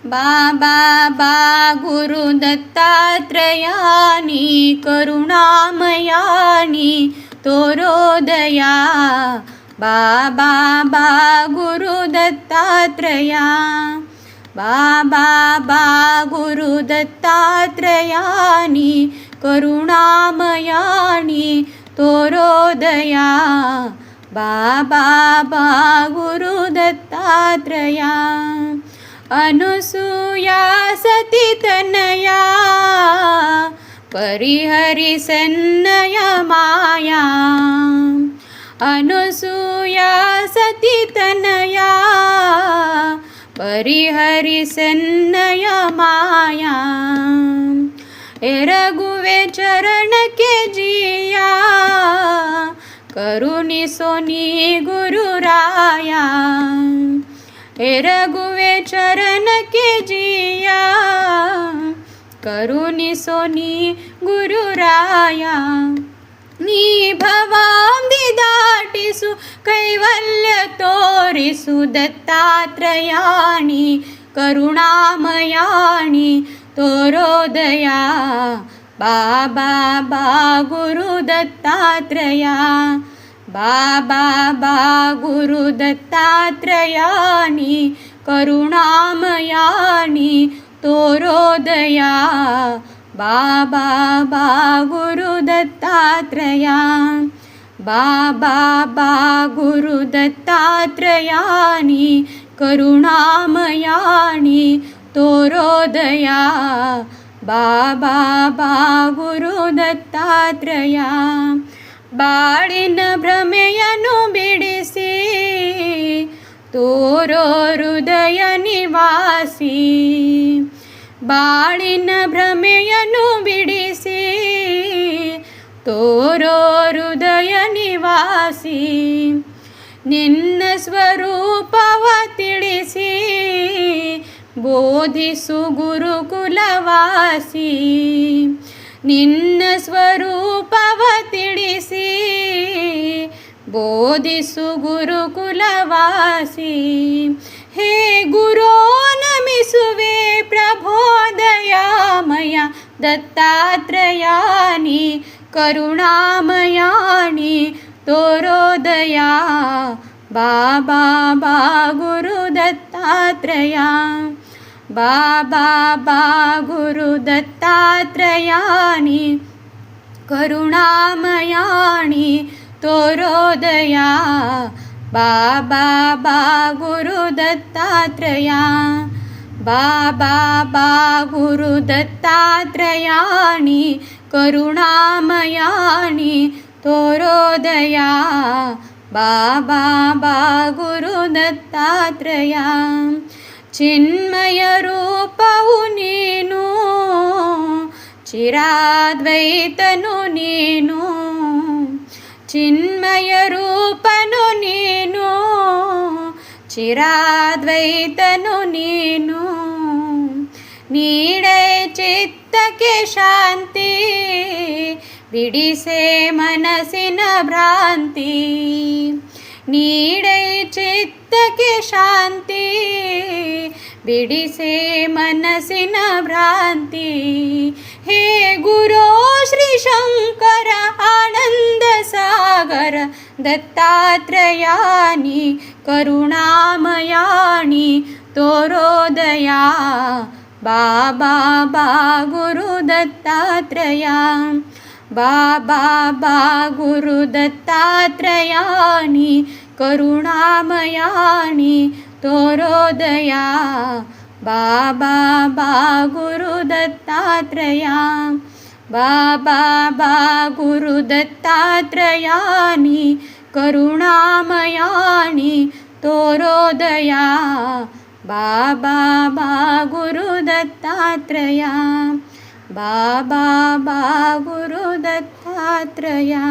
बाबा बा गुरु दत्तात्रयानी करुणामयानी तोरोदया बाबा बा गुरु दत्तात्रया बाबा बा गुरु दत्तात्रयानी करुणामयानी तोरोदया बाबा बा गुरु दत्तात्रया अनुसूया सती तनया परिहरि सन्नया माया अनुसूया सती तनया परिहरि सन्नया माया रघुवे चरण के जिया करुणी सोनी गुरुराया रघुवे चरण के जिया करुणी सोनी गुरुराया नी भवांदी दाटिसु कैवल्य तोरिसु दत्तात्रयाणी करुणामयाणी तोरोदया बाबा बा गुरु दत्तात्रया बाबा बा गुरु दत्तात्रयानी करुणामयानी तोरोदया बाबा बा गुरु दत्तात्रया बाबा बा गुरु दत्तात्रयानी करुणामयानी तोरोदया बाबा बा गुरु दत्तात्रया ಬಾಳಿನ ಭ್ರಮೆಯನ್ನು ಬಿಡಿಸಿ ತೋರೋ ಹೃದಯ ನಿವಾಸಿ ಬಾಳಿನ ಭ್ರಮೆಯನ್ನು ಬಿಡಿಸಿ ತೋರೋ ಹೃದಯ ನಿವಾಸಿ ನಿನ್ನ ಸ್ವರೂಪವ ತಿಳಿಸಿ ಬೋಧಿಸು ಗುರುಕುಲವಾಸಿ ನಿನ್ನ ಸ್ವರೂಪವ ತಿಳಿಸಿ ಬೋಧಿಸು ಗುರುಕುಲವಾಸಿ ಹೇ ಗುರೋ ನಮಿಸುವೆ ಪ್ರಭೋದಯಾಮಯ ದತ್ತಾತ್ರಯಾನಿ ಕರುಣಾಮಯಾನಿ ತೋರೋದಯಾ ಬಾಬಾ ಬಾ ಗುರು ದತ್ತಾತ್ರಯಾ ಬಾಬಾ ಬಾ ಗುರು ದತ್ತಾತ್ರಯಾನಿ ಕರುಣಾಮಯಾನಿ ತೋರೋದಯಾ ಬಾಬಾ ಬಾ ಗುರು ದತ್ತಾತ್ರಯಾ ಬಾಬಾ ಬಾ ಗುರು ದತ್ತಾತ್ರಯಾನಿ ಕರುಣಾಮಯಾನಿ ತೋರೋದಯಾ ಬಾಬಾ ಬಾ ಗುರು ದತ್ತಾತ್ರಯಾ ಚಿನ್ಮಯ ರೂಪವು ನೀನು ಚಿರಾದ್ವೈತನು ನೀನು ಚಿನ್ಮಯ ರೂಪನು ನೀನು ಚಿರಾದ್ವೈತನು ನೀನು ನೀಡೇ ಚಿತ್ತಕ್ಕೆ ಶಾಂತಿ ಬಿಡಿಸೆ ಮನಸ್ಸಿನ ಭ್ರಾಂತಿ ನೀಡೇ ಚಿತ್ತಕ್ಕೆ ಶಾಂತಿ ಬಿಡಿಸೆ ಮನಸ್ಸಿನ ಭ್ರಾಂತಿ ಹೇ ಗುರೋ ಶ್ರೀ ಶಂಕರ ಆನಂದ ಸಾಗರ ದತ್ತಾತ್ರಯಾನಿ ಕರುಣಾಮಯಾನಿ ತೋರೋದಯಾ ಬಾಬಾ ಬಾ ಗುರು ದತ್ತಾತ್ರಯಾ ಬಾಬಾ ಬಾ ಗುರು ದತ್ತಾತ್ರಯಾನಿ ಕರುಣಾಮಯಾನಿ ತೋರೋದಯಾ ಬಾಬಾ ಬಾ ಗುರು ದತ್ತಾತ್ರಯಾ ಬಾಬಾ ಬಾ ಗುರು ದತ್ತಾತ್ರಯಾನಿ ಕರುಣಾಮಯಾನಿ ತೋರೋದಯಾ ಬಾಬಾ ಬಾ ಗುರು ದತ್ತಾತ್ರಯಾ ಬಾಬಾ ಬಾ ಗುರು ದತ್ತಾತ್ರಯಾ